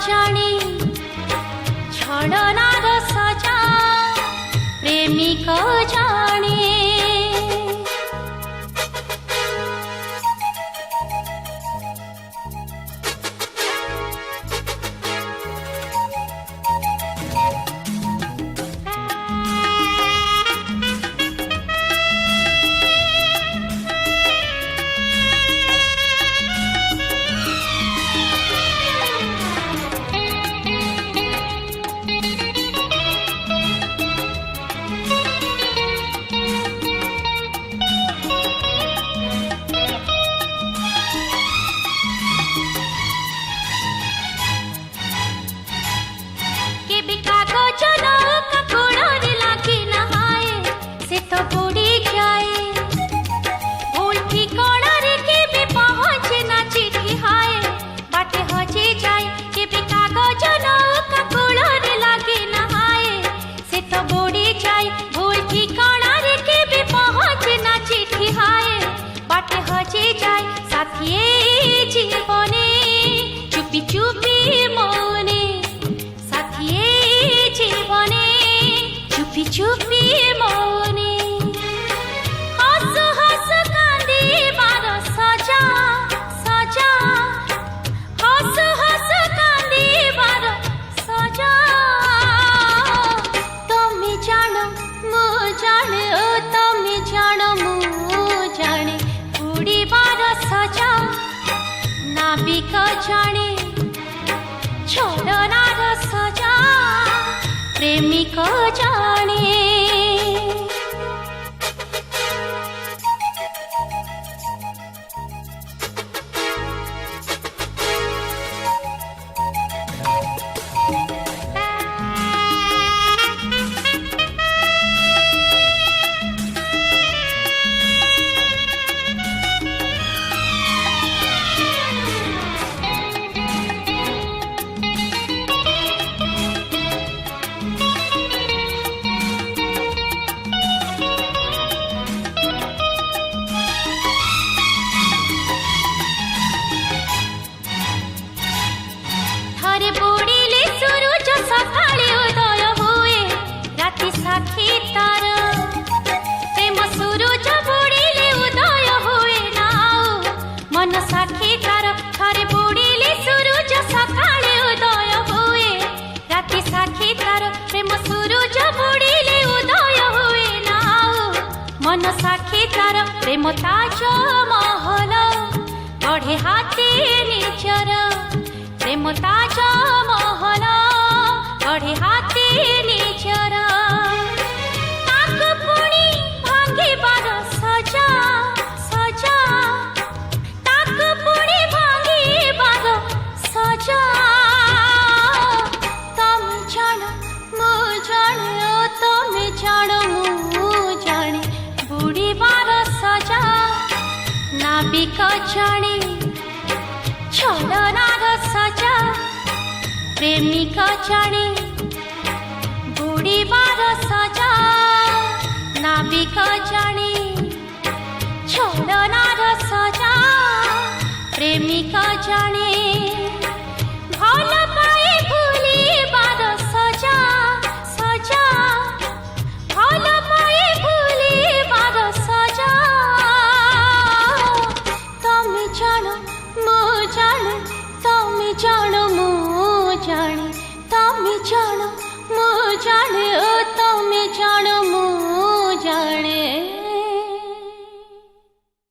जाने छलनार सजा प्रेमिक जाने जीवने चुपी चुपी मने साथिए जीवने चुपी चुपी मने हस हस कांदिबार सजा सजा हस हस कांदिबार सजा तमे जान मु जाने ओ तमे जान मु जाने उड़ीबार सजा नाविक जाने छलनार सजा प्रेमिक जाने रे बुड़िले सूरज सकाळे उदय हुए राति साक्षी तार प्रेम सूरज बुड़िले उदय हुए ना मन साक्षी तार थे बुड़िले सूरज सकाळे उदय हुए राति साक्षी तार प्रेम सूरज बुड़िले उदय हुए ना मन साक्षी तार प्रेम ताज महल बढ़े हाथी निजर प्रेम ताज महल बढ़े हाथी निजर ताकु पुणी भांगिबार सजा सजा ताकु पुणी भांगिबार सजा तमे जान मु जाने ओ तमे जान मु जाने बुड़ीबार सजा नाविक जाने छलनार सजा प्रेमिक जाने बुड़ीबार सजा नाविक जाने छलनार सजा प्रेमिक जाने।